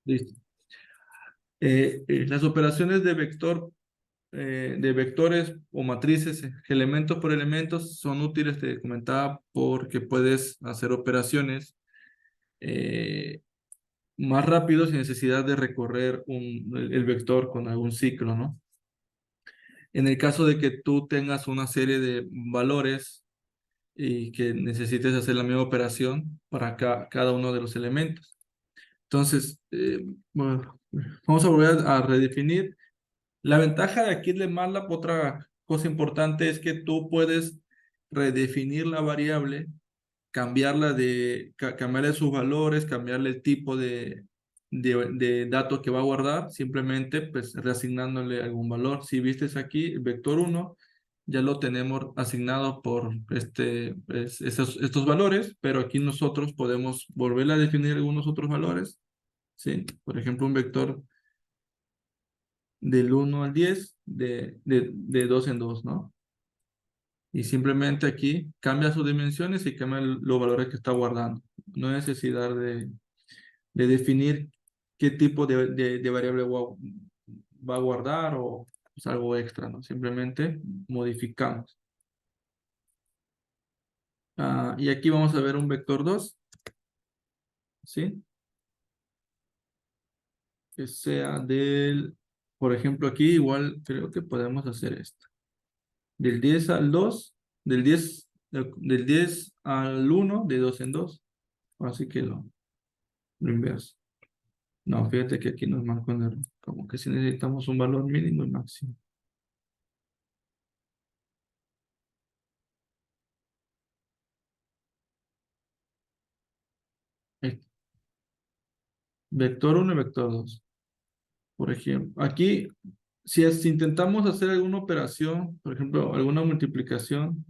Listo. Las operaciones de vectores o matrices, elementos por elementos, son útiles, te comentaba, porque puedes hacer operaciones eh, más rápido sin necesidad de recorrer el vector con algún ciclo, ¿no? En el caso de que tú tengas una serie de valores y que necesites hacer la misma operación para cada uno de los elementos. Entonces, bueno, vamos a volver a redefinir. La ventaja de aquí de MATLAB, otra cosa importante es que tú puedes redefinir la variable, cambiarle sus valores, cambiarle el tipo de dato que va a guardar, simplemente pues reasignándole algún valor. Si vistes aquí, el vector uno ya lo tenemos asignado por estos valores, pero aquí nosotros podemos volver a definir algunos otros valores, ¿sí? Por ejemplo, un vector del 1 al 10 de 2 en 2, ¿no? Y simplemente aquí cambia sus dimensiones y cambia los valores que está guardando. No hay necesidad de definir qué tipo de variable va a guardar o pues, algo extra, ¿no? Simplemente modificamos. Y aquí vamos a ver un vector 2, ¿sí? Que sea por ejemplo, aquí igual creo que podemos hacer esto. Del 10 al 2, del 10 al 1, de 2 en 2. Así que lo inverso. No, fíjate que aquí nos marcó un error. Como que si necesitamos un valor mínimo y máximo. Eh, Vector uno y vector 2. Por ejemplo, aquí, si intentamos hacer alguna operación, por ejemplo, alguna multiplicación,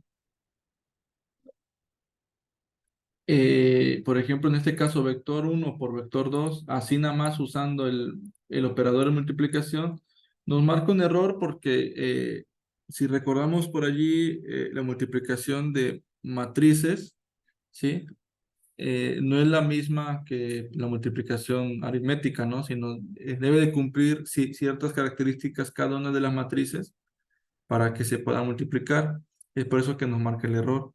por ejemplo, en este caso, vector uno por vector 2, así nada más usando el operador de multiplicación, nos marca un error porque si recordamos por allí la multiplicación de matrices, ¿sí? No es la misma que la multiplicación aritmética, ¿no? Sino debe de cumplir ciertas características cada una de las matrices para que se pueda multiplicar. Es por eso que nos marca el error.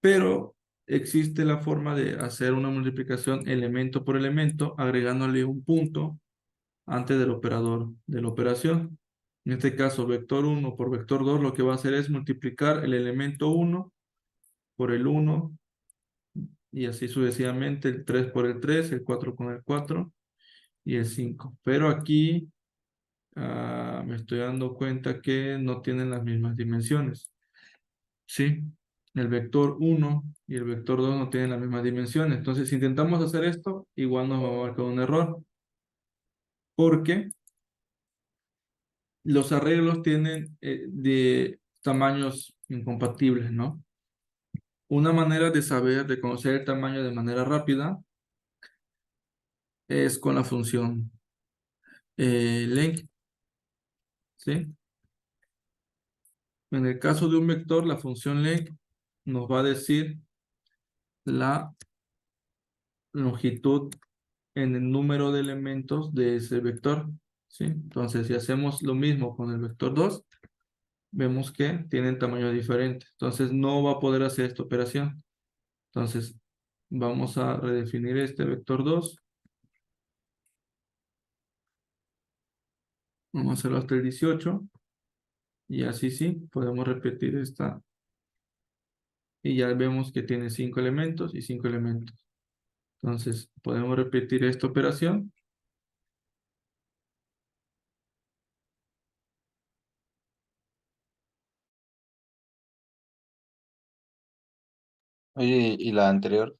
Pero existe la forma de hacer una multiplicación elemento por elemento, agregándole un punto antes del operador de la operación. En este caso, vector uno por vector 2 lo que va a hacer es multiplicar el elemento uno por el uno y así sucesivamente, el 3 por el 3, el 4 con el 4 y el 5. Pero aquí me estoy dando cuenta que no tienen las mismas dimensiones. ¿Sí? El vector uno y el vector 2 no tienen las mismas dimensiones. Entonces, si intentamos hacer esto, igual nos va a marcar un error. Porque los arreglos tienen de tamaños incompatibles, ¿no? Una manera de saber, de conocer el tamaño de manera rápida es con la función length, ¿sí? En el caso de un vector, la función length nos va a decir la longitud en el número de elementos de ese vector, ¿sí? Entonces, si hacemos lo mismo con el vector 2, vemos que tienen tamaño diferente. Entonces, no va a poder hacer esta operación. Entonces, vamos a redefinir este vector 2. Vamos a hacerlo hasta el 18. Y así sí, podemos repetir esta. Y ya vemos que tiene 5 elementos y 5 elementos. Entonces, podemos repetir esta operación. Oye, ¿y la anterior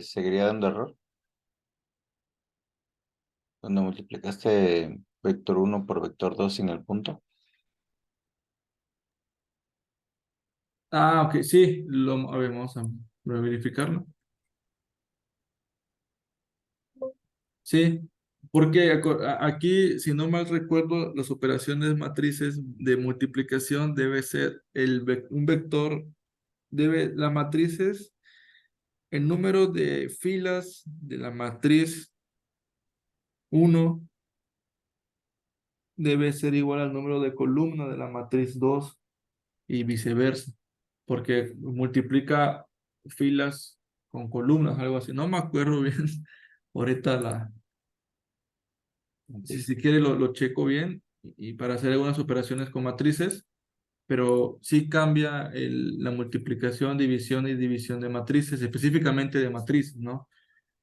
seguiría dando error? Cuando multiplicaste vector uno por vector 2 sin el punto. Ok, sí, a ver, vamos a verificarlo. Sí, porque aquí, si no mal recuerdo, las operaciones matrices de multiplicación debe ser un vector, las matrices, el número de filas de la matriz uno debe ser igual al número de columna de la matriz 2 y viceversa, porque multiplica filas con columnas, algo así. No me acuerdo bien. Ahorita Ok. si quiere lo checo bien y para hacer algunas operaciones con matrices, pero sí cambia la multiplicación, división y división de matrices, específicamente de matrices, ¿no?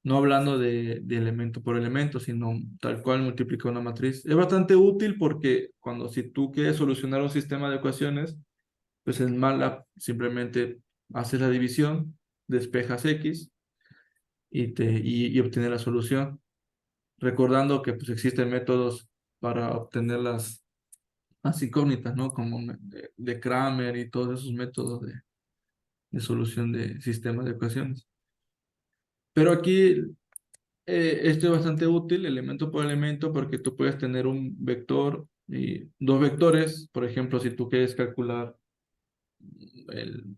No hablando de elemento por elemento, sino tal cual multiplica una matriz. Es bastante útil porque si tú quieres solucionar un sistema de ecuaciones, pues en MATLAB simplemente haces la división, despejas X y obtienes la solución. Recordando que pues existen métodos para obtener las incógnitas, ¿no? Como de Kramer y todos esos métodos de solución de sistemas de ecuaciones. Pero aquí esto es bastante útil, elemento por elemento, porque tú puedes tener un vector y dos vectores. Por ejemplo, si tú quieres calcular el,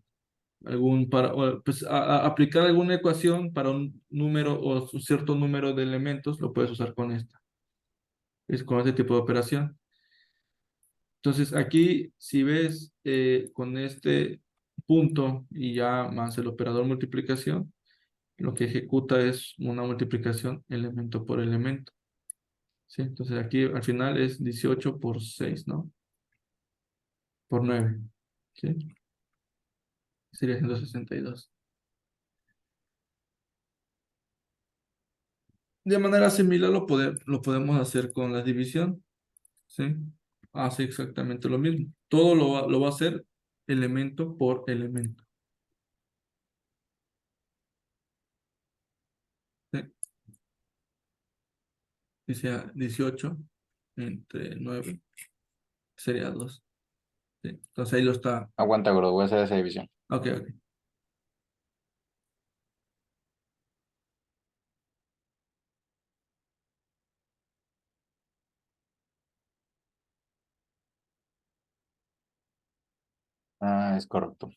pues aplicar alguna ecuación para un número o un cierto número de elementos, lo puedes usar con esta, es con este tipo de operación. Entonces, aquí, si ves con este punto y ya más el operador multiplicación, lo que ejecuta es una multiplicación elemento por elemento. ¿Sí? Entonces, aquí al final es 18 por 6, ¿no? Por 9. ¿Sí? Sería 162. De manera similar lo podemos hacer con la división. ¿Sí? Hace exactamente lo mismo. Todo lo va a hacer elemento por elemento. ¿Sí? Dice 18 entre 9 sería 2. ¿Sí? Entonces ahí lo está. Aguanta, gordo, voy a hacer esa división. Ok, ok. Ah, es correcto.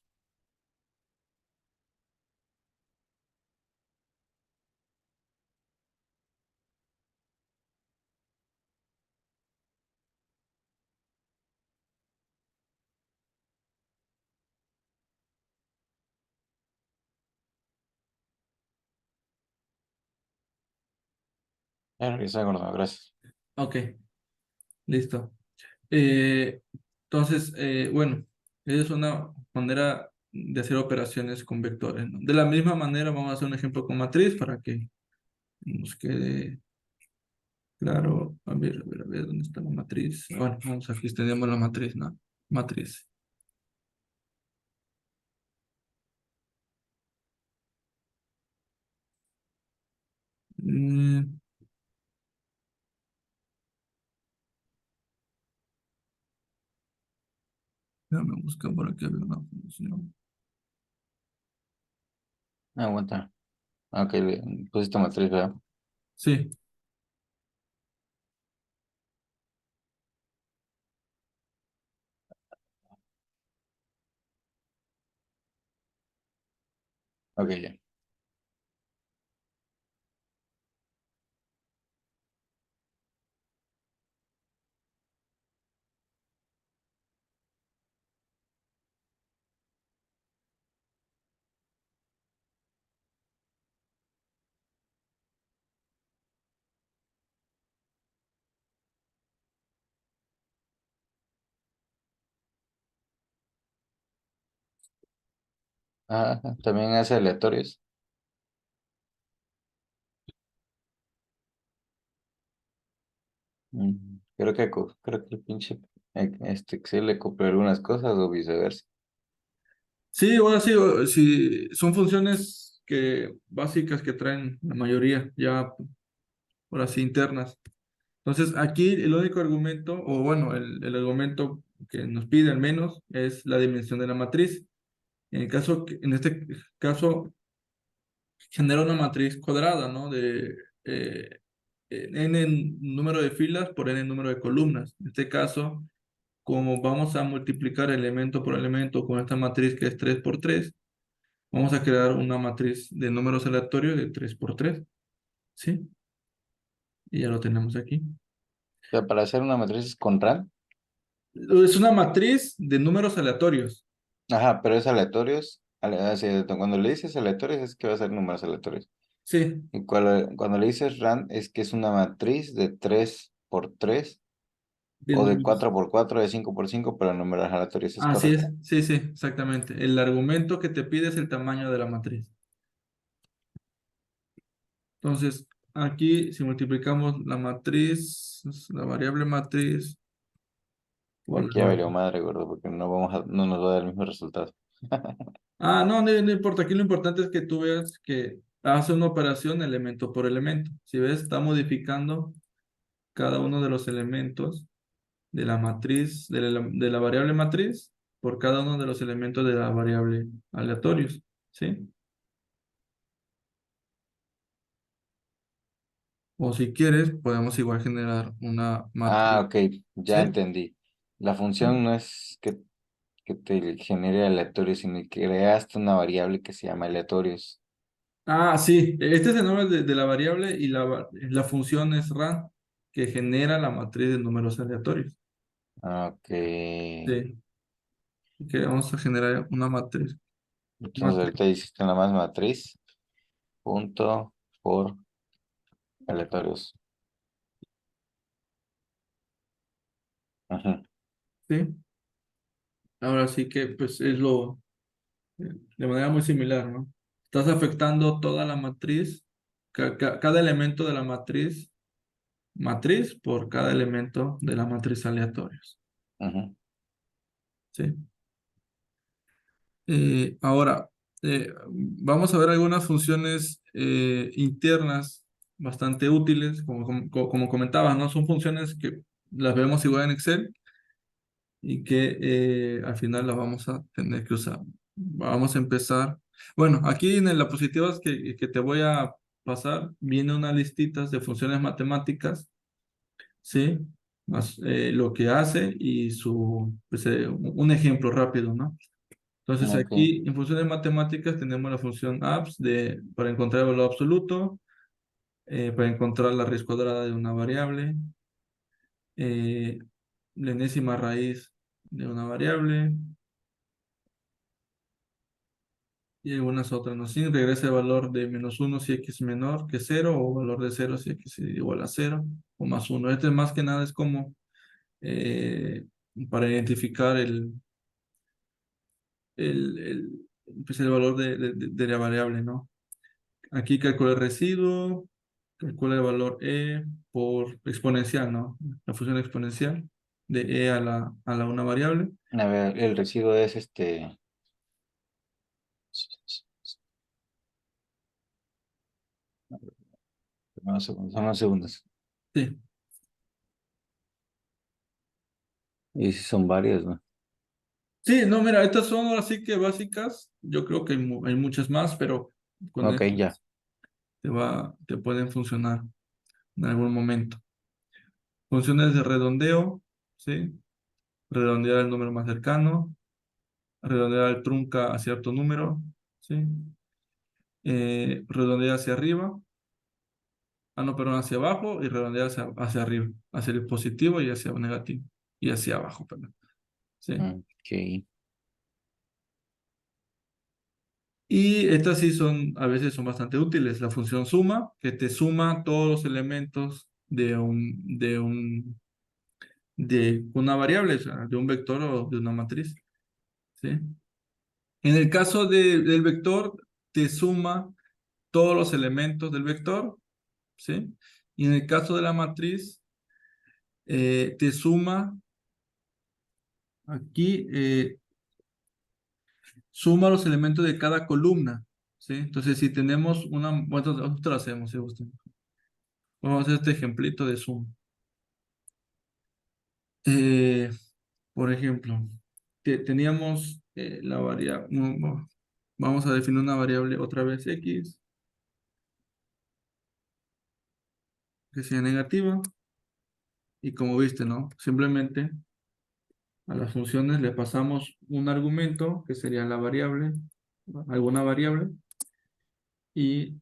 Ya regresa, gordo, gracias. Ok, listo. Entonces, bueno, esa es una manera de hacer operaciones con vectores, ¿no? De la misma manera, vamos a hacer un ejemplo con matriz para que nos quede claro. A ver, ¿dónde está la matriz? Bueno, vamos aquí, tenemos la matriz, ¿no? Matriz. Mm, Déjame buscar por aquí, había una función. Aguanta. Ok, pusiste matriz, ¿verdad? Sí, Ok, ya. Ah, también hace aleatorios. Creo que el pinche Excel le copió algunas cosas o viceversa. sí, ahora sí, sí, son funciones básicas que traen la mayoría, ya ahora sí internas. Entonces, aquí el único argumento, o bueno, el argumento que nos pide al menos es la dimensión de la matriz. En este caso, genera una matriz cuadrada, ¿no? De n número de filas por n número de columnas. En este caso, como vamos a multiplicar elemento por elemento con esta matriz que es 3 por 3, vamos a crear una matriz de números aleatorios de 3 por 3. ¿Sí? y ya lo tenemos aquí. O sea, para hacer una matriz con RAN. Es una matriz de números aleatorios. Ajá, pero es aleatorios. Cuando le dices aleatorios es que va a ser números aleatorios. Sí, Y cuando le dices RAN es que es una matriz de 3 por 3 de o de números. 4 por 4 de 5 por 5 pero números aleatorios, ¿es Así es, correcto? sí, sí, exactamente. El argumento que te pide es el tamaño de la matriz. Entonces, aquí si multiplicamos la matriz, la variable matriz por Aquí ya valió madre, gordo, porque no nos va a dar el mismo resultado. No, no importa. Aquí lo importante es que tú veas que hace una operación elemento por elemento. Si ves, está modificando cada uno de los elementos de la matriz, de la variable matriz, por cada uno de los elementos de la variable aleatorios. ¿Sí? O si quieres, podemos igual generar una Ah, matriz. ok, ya ¿Sí? entendí. La función no es que te genere aleatorios, sino que creaste una variable que se llama aleatorios. Sí, este es el nombre de la variable y la función es RAN, que genera la matriz de números aleatorios. Ah, ok. Sí, que vamos a generar una matriz. Entonces Matriz. ahorita hiciste una más matriz, punto por aleatorios. Ajá, Sí, ahora sí que pues es de manera muy similar, ¿no? Estás afectando toda la matriz, cada elemento de la matriz por cada elemento de la matriz aleatorios. ajá. ¿Sí? Ahora, vamos a ver algunas funciones internas bastante útiles, como comentabas, ¿no? Son funciones que las vemos igual en Excel y que al final las vamos a tener que usar. Vamos a empezar. Bueno, aquí en las diapositivas que te voy a pasar, viene unas listitas de funciones matemáticas, ¿sí? Más lo que hace y pues, un ejemplo rápido, ¿no? Entonces Ok, aquí en funciones matemáticas tenemos la función abs para encontrar el valor absoluto, para encontrar la raíz cuadrada de una variable, eh, la enésima raíz de una variable y algunas otras, ¿no? Sin regresa el valor de -1 si x menor que cero o valor de cero si x es igual a cero o +1. Este más que nada es como eh, para identificar pues el valor de la variable, ¿no? Aquí calcula el residuo, calcula el valor e por exponencial, ¿no? La función exponencial de e a la una variable. a ver, el residuo es son unos segundos. Sí. Y si son varios, ¿no? Sí, no, mira, estas son ahora sí que básicas. Yo creo que hay muchas más, pero con Ok, esto ya. te pueden funcionar en algún momento. Funciones de redondeo, ¿sí? Redondear el número más cercano, redondear el trunca a cierto número, ¿sí? Redondear hacia arriba, no, perdón, hacia abajo y redondear hacia arriba, hacia el positivo y hacia el negativo, y hacia abajo, perdón. ¿Sí? Ok. Y estas sí a veces son bastante útiles. La función suma, que te suma todos los elementos de una variable, o sea, de un vector o de una matriz. ¿Sí? En el caso del vector, te suma todos los elementos del vector, ¿sí? Y en el caso de la matriz, te suma aquí, suma los elementos de cada columna, ¿sí? Entonces, si tenemos bueno, nosotros lo hacemos, si gustan. Vamos a hacer este ejemplito de suma. Eh, por ejemplo, teníamos la variable, vamos a definir una variable otra vez x, que sea negativa, y como viste, ¿no? Simplemente a las funciones le pasamos un argumento, que sería la variable, alguna variable, y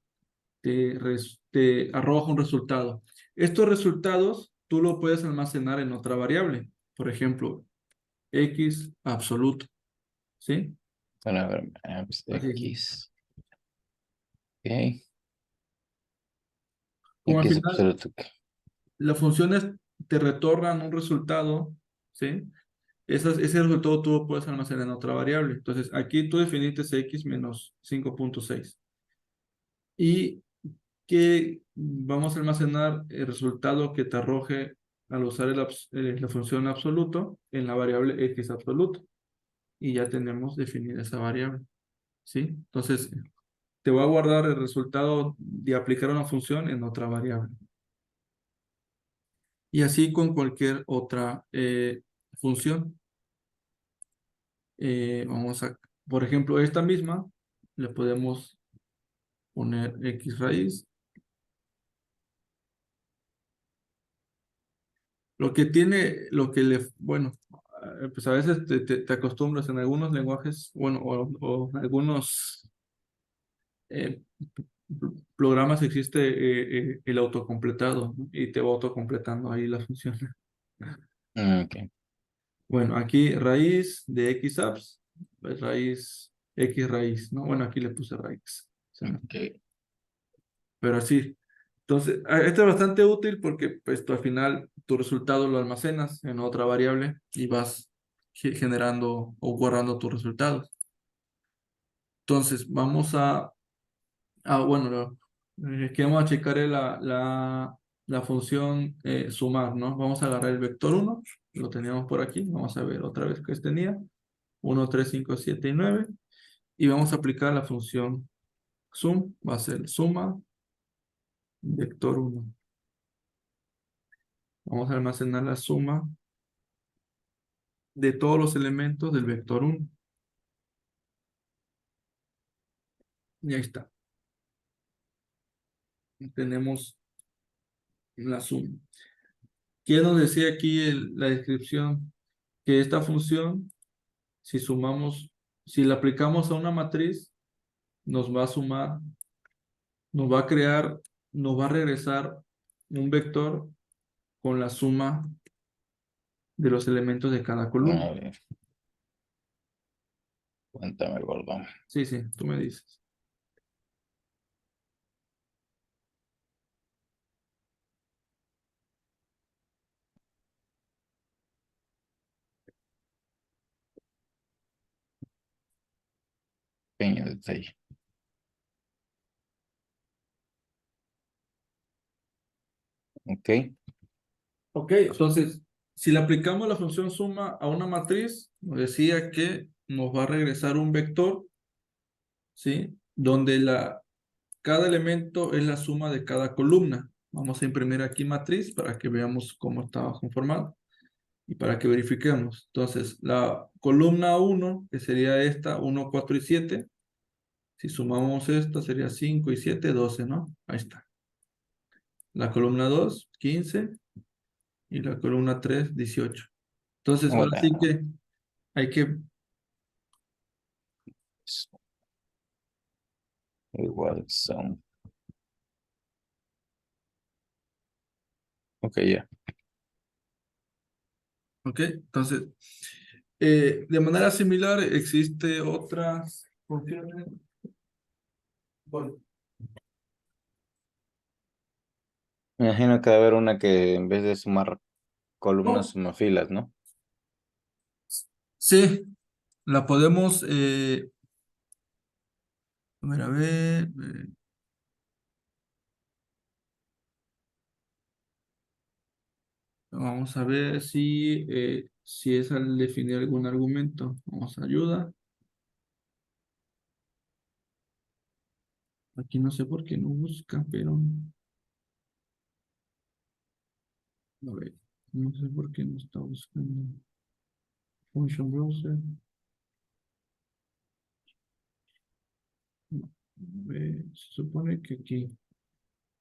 te arroja un resultado. Estos resultados tú lo puedes almacenar en otra variable. Por ejemplo, X absoluto, ¿sí? Bueno, a ver, pues, Así es. X. Ok. Como al X final absoluto. las funciones te retornan un resultado, ¿sí? Ese resultado tú lo puedes almacenar en otra variable. Entonces, aquí tú definiste X menos 5.6 y que vamos a almacenar el resultado que te arroje al usar la función absoluto en la variable X absoluto. Y ya tenemos definida esa variable, ¿sí? Entonces, te voy a guardar el resultado de aplicar una función en otra variable. Y así con cualquier otra función. Vamos a, por ejemplo, esta misma, le podemos poner X raíz. Lo que tiene, lo que le, bueno, pues a veces te acostumbras en algunos lenguajes, bueno, o en algunos programas existe el autocompletado, ¿no? Y te va autocompletando ahí la función. Ok. Bueno, aquí raíz de X apps, pues raíz X raíz, ¿no? Bueno, aquí le puse raíz. Ok. Pero así. Entonces, esto es bastante útil porque pues tú al final tu resultado lo almacenas en otra variable y vas generando o guardando tus resultados. Entonces, vamos bueno, que vamos a checar la función sumar, ¿no? Vamos a agarrar el vector uno, lo teníamos por aquí, vamos a ver otra vez qué tenía, 1 3 5 7 y 9 y vamos a aplicar la función sum, va a ser suma vector uno. Vamos a almacenar la suma de todos los elementos del vector uno. Y ahí está. Tenemos la suma. ¿Qué nos decía aquí la descripción? Que esta función, si sumamos, si la aplicamos a una matriz, nos va a sumar, nos va a crear, nos va a regresar un vector con la suma de los elementos de cada columna. A ver, cuéntame, gordo. Sí, sí, tú me dices. Pequeño detalle. Ok. Ok, entonces, si le aplicamos la función suma a una matriz, nos decía que nos va a regresar un vector, ¿sí? Donde cada elemento es la suma de cada columna. Vamos a imprimir aquí matriz para que veamos cómo está conformado y para que verifiquemos. Entonces, la columna uno que sería esta, 1 4 y 7 si sumamos esta, sería 5 y 7 12, ¿no? Ahí está. La columna 2 15 y la columna 3 18. Entonces, ahora sí Hola. que hay que, Igual son. Ok, ya. ¿ok? Entonces, de manera similar, existe otras funciones. Bueno, Me imagino que debe haber una que en vez de sumar columnas, no, suma filas, ¿no? sí, la podemos, a ver, vamos a ver si es al definir algún argumento. Vamos a ayuda. Aquí no sé por qué no busca, pero a ver, no sé por qué no está buscando. Function browser. No, a ver, se supone que aquí.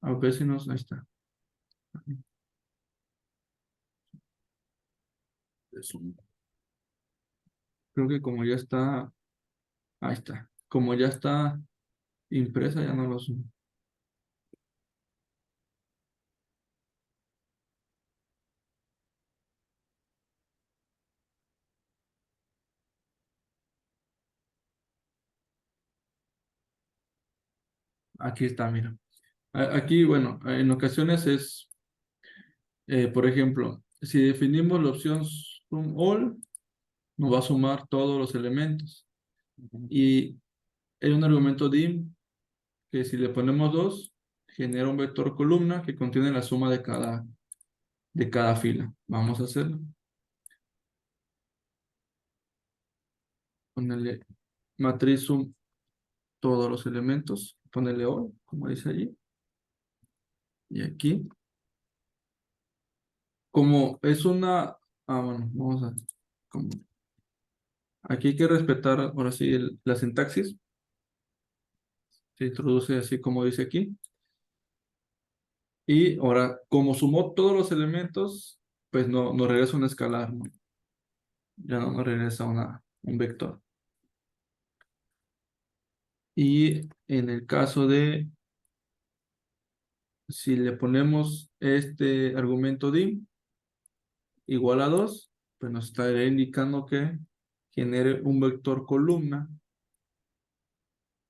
A veces no, ahí está. Eso. Creo que como ya está, ahí está. Como ya está impresa, ya no lo sumo. Aquí está, mira. Aquí, bueno, en ocasiones es, por ejemplo, si definimos la opción sum all, nos va a sumar todos los elementos. Ujú. Y hay un argumento dim que si le ponemos 2 genera un vector columna que contiene la suma de cada fila. Vamos a hacerlo. Ponerle matriz sum todos los elementos. Ponerle all, como dice allí. Y aquí, como es una... Ah, bueno, vamos a... como- aquí hay que respetar, ahora sí, la sintaxis. Se introduce así como dice aquí. Y ahora, como sumó todos los elementos, pues no, nos regresa un escalar, ¿no? Ya no nos regresa un vector. Y en el caso de, si le ponemos este argumento dim igual a 2 pues nos estará indicando que genere un vector columna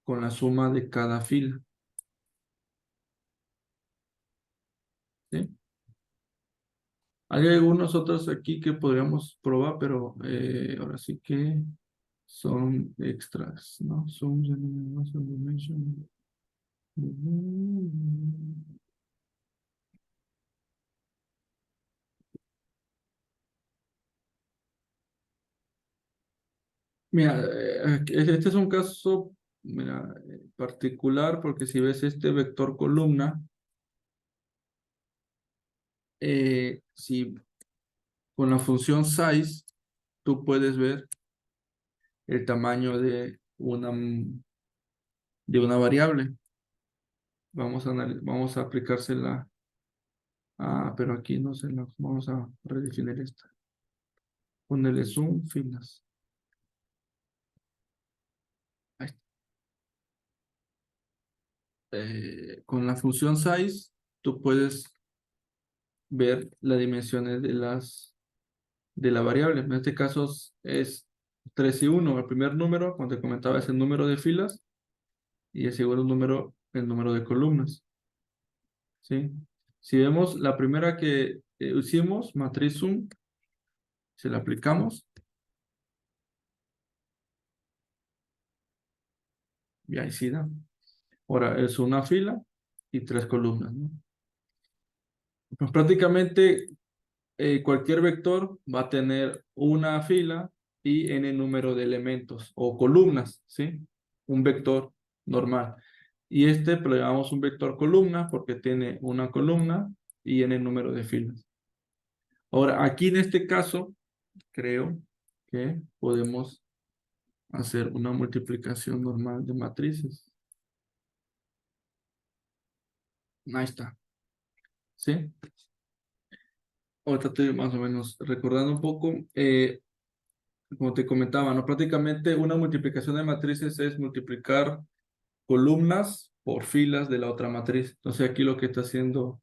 con la suma de cada fila. ¿Sí? Hay algunos otros aquí que podríamos probar, pero ahora sí que son extras, ¿no? Sums and dimension. Mira, este es un caso, mira, particular porque si ves este vector columna, si con la función size tú puedes ver el tamaño de una variable. Vamos a aplicársela. Ah, pero aquí no se la vamos a redefinir esta. Ponerle zoom, filas. Ahí está. Con la función size, tú puedes ver las dimensiones de la variable. En este caso es 3 y 1. El primer número, cuando te comentaba, es el número de filas y el segundo número, el número de columnas. ¿Sí? Si vemos la primera que hicimos, matriz sum, si la aplicamos, y ahí sí da. Ahora es una fila y 3 columnas, ¿no? Pues prácticamente cualquier vector va a tener una fila y n número de elementos o columnas, ¿sí? Un vector normal. Y este pues, le llamamos un vector columna porque tiene una columna y n número de filas. Ahora, aquí en este caso, creo que podemos hacer una multiplicación normal de matrices. Ahí está, ¿sí? Ahorita estoy más o menos recordando un poco. Como te comentaba, ¿no? Prácticamente una multiplicación de matrices es multiplicar columnas por filas de la otra matriz. Entonces aquí lo que está haciendo,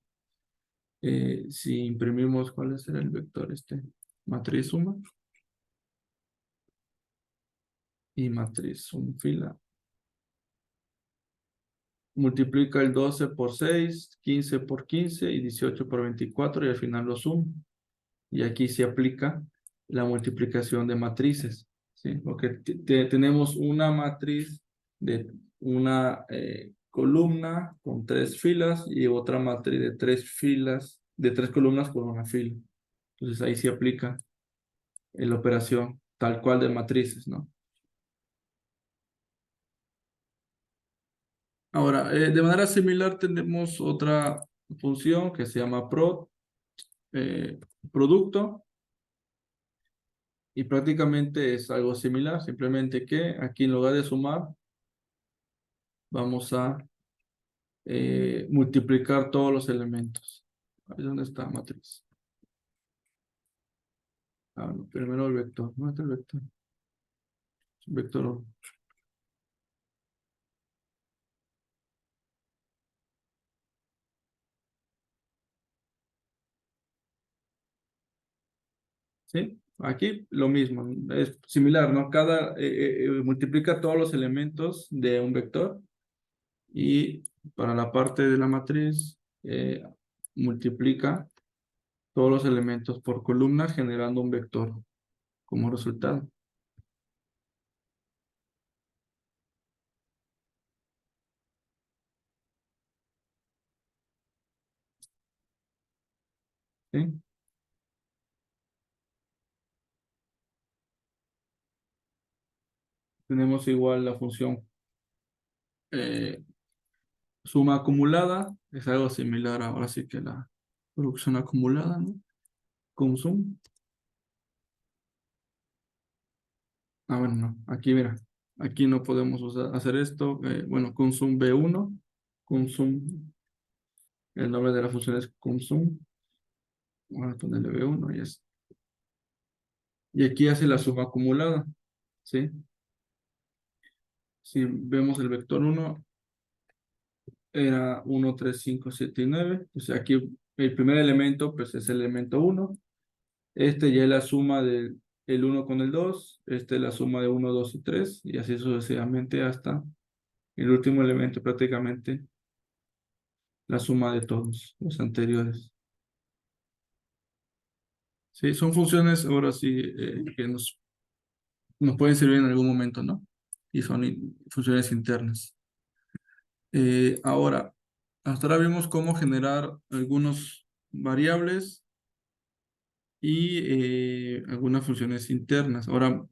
si imprimimos, ¿cuál será el vector este? Matriz suma y matriz sum fila. Multiplica el 12 por 6, 15 por 15 y 18 por 24 y al final lo suma. Y aquí se aplica la multiplicación de matrices, ¿sí? Porque tenemos una matriz de una columna con 3 filas y otra matriz de 3 filas, de 3 columnas con una fila. Entonces ahí se aplica la operación tal cual de matrices, ¿no? Ahora, de manera similar tenemos otra función que se llama producto. Y prácticamente es algo similar, simplemente que aquí en lugar de sumar, vamos a multiplicar todos los elementos. Ahí es donde está matriz. Ah, no, primero el vector. ¿Dónde está el vector? Vector. ¿Sí? Aquí lo mismo, es similar, ¿no? Multiplica todos los elementos de un vector y para la parte de la matriz, multiplica todos los elementos por columna generando un vector como resultado. ¿Sí? Tenemos igual la función eh, suma acumulada, es algo similar ahora sí que la producción acumulada, ¿no? Con sum. Ah, bueno, no, aquí mira, aquí no podemos hacer esto. Bueno, consum B1, consum, el nombre de la función es consum. Vamos a ponerle B1 y es. Y aquí hace la suma acumulada, ¿sí? Si vemos el vector 1, era 1 3 5 7 y 9. O sea, aquí el primer elemento, pues es el elemento 1. Este ya es la suma del el 1 con el 2. Este es la suma de 1 2 y 3. Y así sucesivamente hasta el último elemento, prácticamente la suma de todos los anteriores. Sí, son funciones ahora sí que nos pueden servir en algún momento, ¿no? Y son funciones internas. Ahora, hasta ahora vimos cómo generar algunos variables y algunas funciones internas. Ahora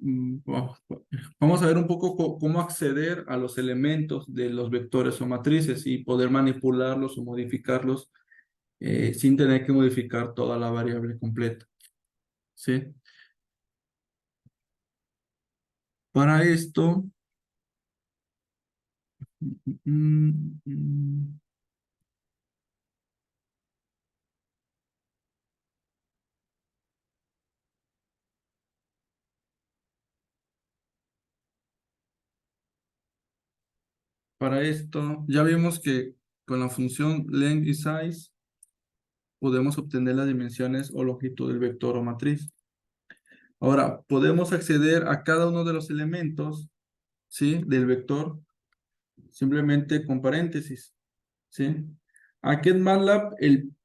vamos a ver un poco cómo acceder a los elementos de los vectores o matrices y poder manipularlos o modificarlos sin tener que modificar toda la variable completa. ¿Sí? Para esto, mm, mm, para esto, ya vimos que con la función length y size podemos obtener las dimensiones o longitud del vector o matriz. Ahora, podemos acceder a cada uno de los elementos, ¿sí? Del vector simplemente con paréntesis, ¿sí? Aquí en MATLAB,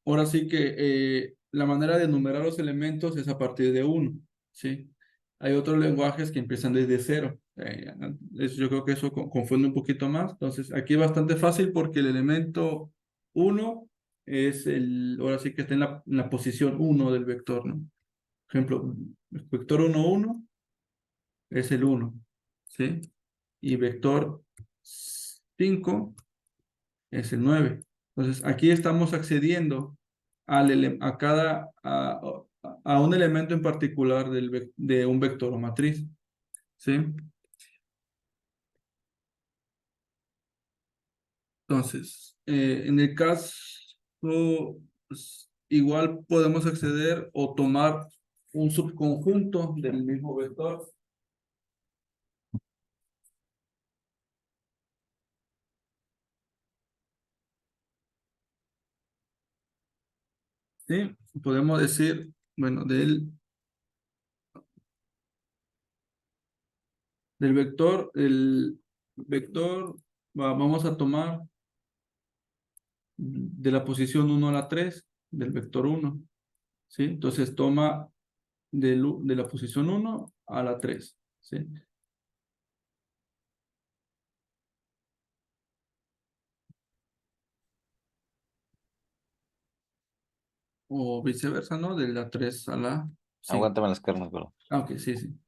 ahora sí que la manera de enumerar los elementos es a partir de uno, ¿sí? Hay otros lenguajes que empiezan desde cero. Yo creo que eso confunde un poquito más. Entonces, aquí es bastante fácil porque el elemento uno es ahora sí que está en la posición uno del vector, ¿no? Por ejemplo, el vector uno uno es el uno, ¿sí? Y vector 5 es el 9. Entonces, aquí estamos accediendo a un elemento en particular de un vector o matriz, ¿sí? Entonces, en el caso, pues, igual podemos acceder o tomar un subconjunto del mismo vector. ¿Sí? Podemos decir, bueno, del vector, el vector, vamos a tomar de la posición uno a la 3 del vector uno, ¿sí? Entonces toma de la posición uno a la 3, ¿sí? O viceversa, ¿no? De la 3 a la 5. Aguántame las carnes, bro. Ah, ok, sí, sí.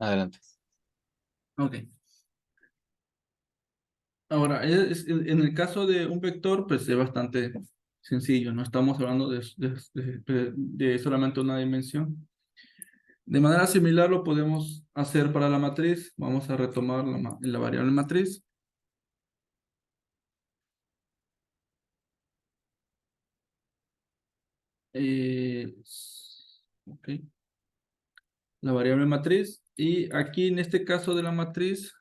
Adelante. Ok. Ahora, en el caso de un vector, pues es bastante sencillo, no estamos hablando de solamente una dimensión. De manera similar lo podemos hacer para la matriz. Vamos a retomar la variable matriz. Eh, ok. La variable matriz Y aquí en este caso de la matriz,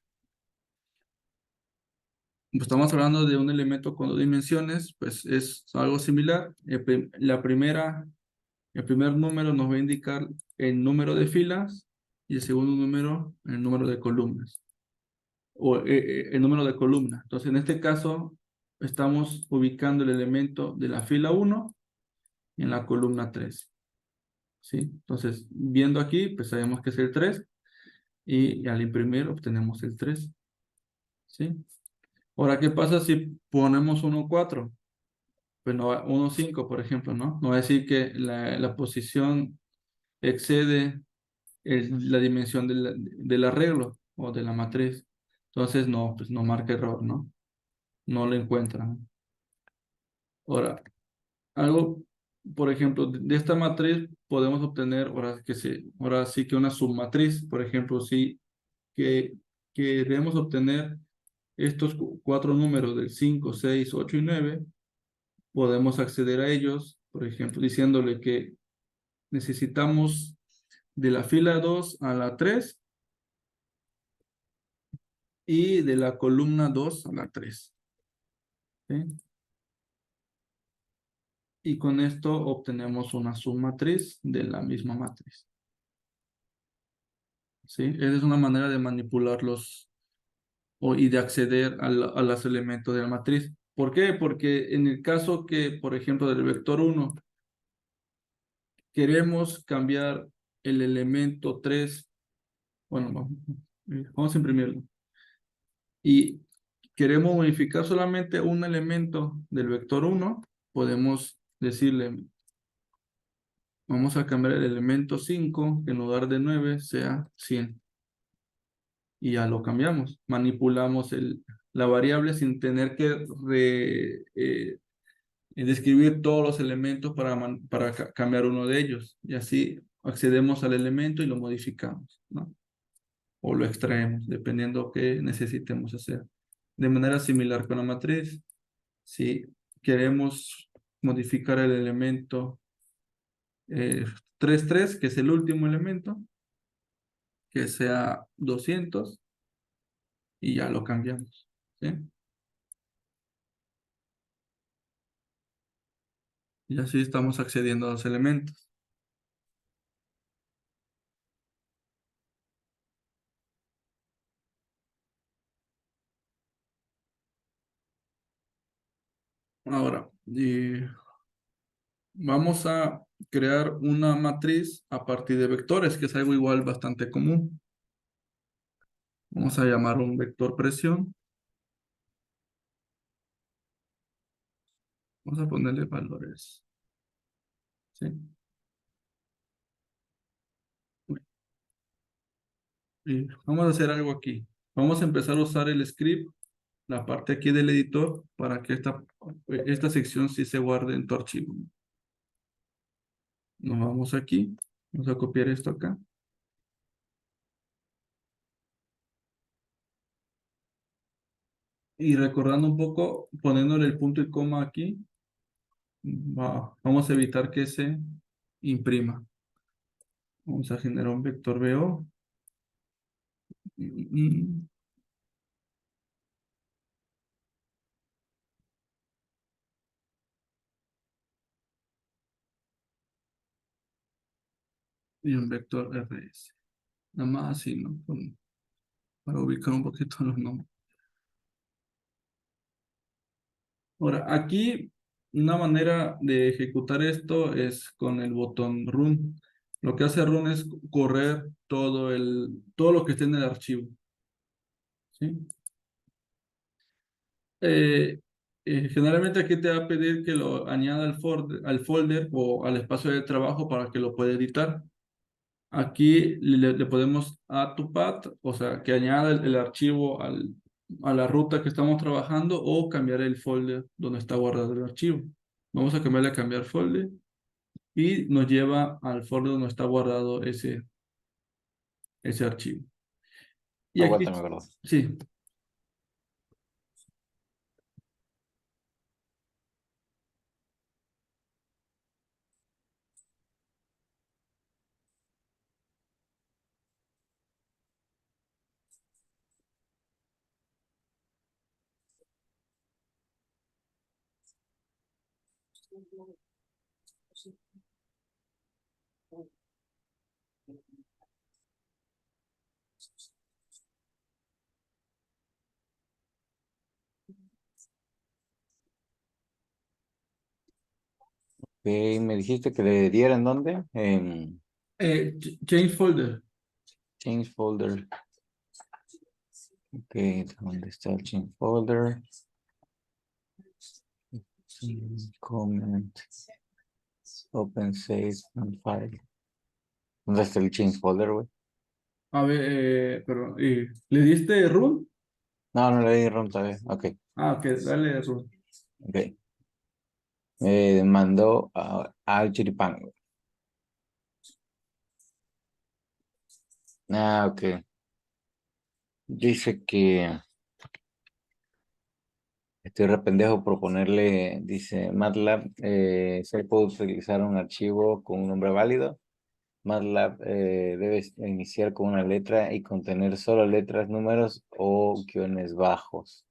pues estamos hablando de un elemento con 2 dimensiones, pues es algo similar. El primer número nos va a indicar el número de filas y el segundo número el número de columnas o el número de columnas. Entonces, en este caso, estamos ubicando el elemento de la fila 1 en la columna 3. ¿Sí? Entonces, viendo aquí, pues sabemos que es el 3 y al imprimir obtenemos el 3. ¿Sí? Ahora, ¿qué pasa si ponemos 1, 4? Pues no, 1, 5, por ejemplo, ¿no? No va a decir que la posición excede la dimensión del arreglo o de la matriz. Entonces, no, pues no marca error, ¿no? No lo encuentran. Ahora, algo, por ejemplo, de esta matriz podemos obtener, ahora sí que una submatriz, por ejemplo, si que queremos obtener estos 4 números del 5, 6, 8 y 9, podemos acceder a ellos, por ejemplo, diciéndole que necesitamos de la fila 2 a la 3 y de la columna 2 a la 3. ¿Sí? Y con esto obtenemos una submatriz de la misma matriz. ¿Sí? Esa es una manera de manipularlos y de acceder a los elementos de la matriz. ¿Por qué? Porque en el caso que, por ejemplo, del vector 1, queremos cambiar el elemento 3, bueno, vamos a imprimirlo, y queremos modificar solamente un elemento del vector 1, podemos decirle, vamos a cambiar el elemento 5, que en lugar de 9 sea 100. Y ya lo cambiamos. Manipulamos la variable sin tener que describir todos los elementos para cambiar uno de ellos. Y así accedemos al elemento y lo modificamos, ¿no? O lo extraemos, dependiendo qué necesitemos hacer. De manera similar con la matriz, si queremos modificar el elemento 3, 3, que es el último elemento, que sea 200, y ya lo cambiamos. ¿Sí? Y así estamos accediendo a los elementos. Ahora, vamos a crear una matriz a partir de vectores, que es algo igual bastante común. Vamos a llamar un vector presión. Vamos a ponerle valores. ¿Sí? Y vamos a hacer algo aquí. Vamos a empezar a usar el script, la parte aquí del editor, para que esta sección sí se guarde en tu archivo. Nos vamos aquí. Vamos a copiar esto acá. Y recordando un poco, poniéndole el punto y coma aquí, vamos a evitar que se imprima. Vamos a generar un vector VO. Y un vector RS. Nada más así, ¿no? Para ubicar un poquito los nombres. Ahora, aquí una manera de ejecutar esto es con el botón Run. Lo que hace Run es correr todo lo que esté en el archivo. ¿Sí? Eh, Generalmente aquí te va a pedir que lo añada al folder o al espacio de trabajo para que lo pueda editar. Aquí le podemos add to path, o sea, que añada el archivo a la ruta que estamos trabajando o cambiar el folder donde está guardado el archivo. Vamos a cambiarle a cambiar folder y nos lleva al folder donde está guardado ese archivo. Y aquí, Aguántame, ¿verdad? sí, Me dijiste que le dieran dónde? En Change folder. change folder. Ok, ¿dónde está el change folder? Comment. Open save and file. ¿Dónde está el change folder, güey? A ver, pero, ¿le diste root? No, no le di run todavía. Ok, Ah, ok, dale root. ok. Me mandó al chiripán. Ah, ok. Dice que estoy re pendejo por ponerle, dice MATLAB, se puede utilizar un archivo con un nombre válido. MATLAB debe iniciar con una letra y contener solo letras, números o guiones bajos.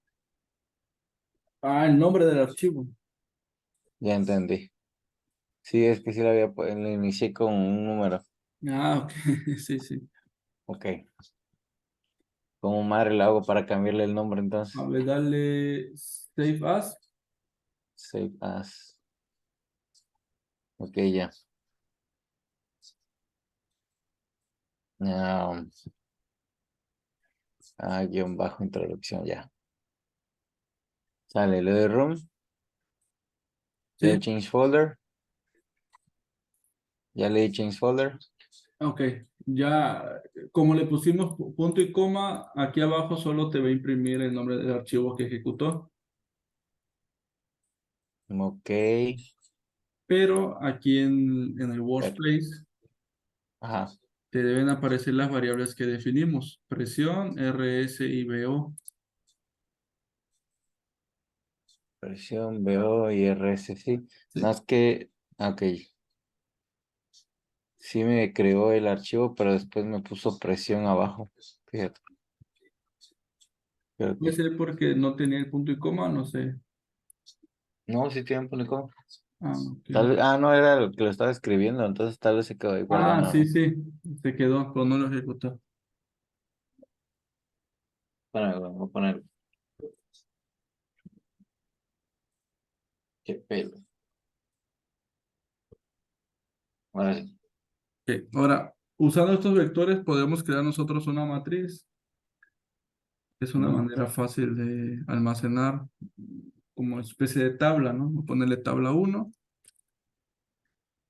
Ah, el nombre del archivo. Ya entendí. Sí, es que sí lo inicié con un número. Ah, ok, sí, sí. Ok. ¿Cómo madre lo hago para cambiarle el nombre A entonces? ver, dale save as. Save as. Ok, ya. Ah, guión bajo introducción, ya. Sale, lo de room. Le doy Sí, change folder. Ya le di change folder. ok. Ya, como le pusimos punto y coma, aquí abajo solo te va a imprimir el nombre del archivo que ejecutó. Ok. Pero aquí en el Pero- workspace Ajá. te deben aparecer las variables que definimos. Presión, RS y BO. Versión BO y RS, sí. Sí. Más que, ok. Sí me creó el archivo, pero después me puso presión abajo. Fíjate. Creo Puede que. ser porque no tenía el punto y coma, no sé. No, sí tiene un punto. Ah, ok. Tal vez, no era el que lo estaba escribiendo, entonces tal vez se quedó ahí guardado Ah, nada sí, más. sí. Se quedó, pero no lo ejecutó. Voy a poner. Qué pelo. Ahora sí. Ok, ahora, usando estos vectores podemos crear nosotros una matriz. Es una Mm, manera fácil de almacenar como especie de tabla, ¿no? Voy a ponerle tabla uno.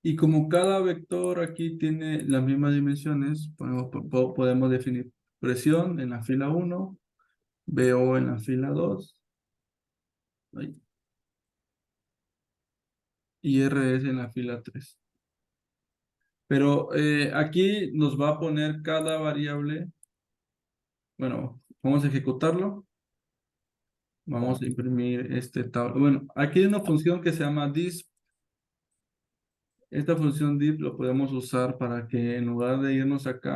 Y como cada vector aquí tiene las mismas dimensiones, podemos definir presión en la fila uno, BO en la fila 2 y RS en la fila 3. Pero aquí nos va a poner cada variable. Bueno, vamos a ejecutarlo. Vamos ya. a imprimir este tabla. Bueno, aquí hay una función que se llama disp. Esta función div lo podemos usar para que en lugar de irnos acá